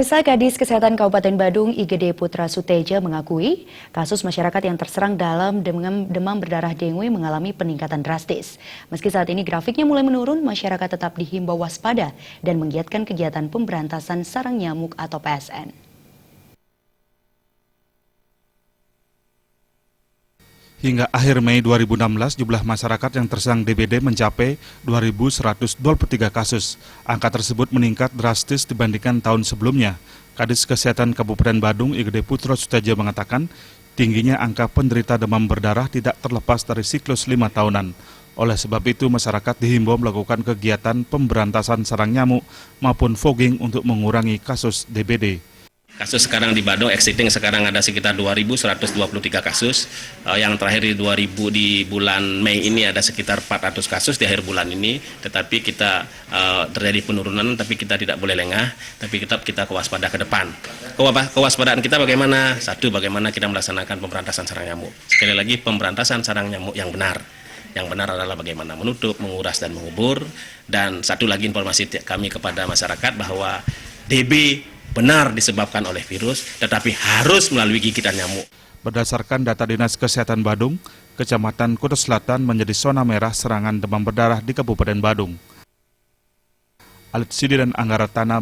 Pemirsa, Kadis Kesehatan Kabupaten Badung IGD Putra Suteja mengakui kasus masyarakat yang terserang dalam demam berdarah dengue mengalami peningkatan drastis. Meski saat ini grafiknya mulai menurun, masyarakat tetap dihimbau waspada dan menggiatkan kegiatan pemberantasan sarang nyamuk atau PSN. Hingga akhir Mei 2016, jumlah masyarakat yang terserang DBD mencapai 2.123 kasus. Angka tersebut meningkat drastis dibandingkan tahun sebelumnya. Kadis Kesehatan Kabupaten Badung IGD Putra Suteja mengatakan, tingginya angka penderita demam berdarah tidak terlepas dari siklus 5 tahunan. Oleh sebab itu, masyarakat dihimbau melakukan kegiatan pemberantasan sarang nyamuk maupun fogging untuk mengurangi kasus DBD. Kasus sekarang di Badung exiting sekarang ada sekitar 2.123 kasus. Yang terakhir di bulan Mei ini ada sekitar 400 kasus di akhir bulan ini. Tetapi kita terjadi penurunan, tapi kita tidak boleh lengah, tapi tetap kita kewaspada ke depan. Kewaspadaan kita bagaimana? Satu, bagaimana kita melaksanakan pemberantasan sarang nyamuk. Sekali lagi, pemberantasan sarang nyamuk yang benar. Yang benar adalah bagaimana menutup, menguras, dan mengubur. Dan satu lagi informasi kami kepada masyarakat bahwa DB benar disebabkan oleh virus, tetapi harus melalui gigitan nyamuk. Berdasarkan data Dinas Kesehatan Badung, Kecamatan Kuta Selatan menjadi zona merah serangan demam berdarah di Kabupaten Badung. Alit Sidi dan Anggara Tanah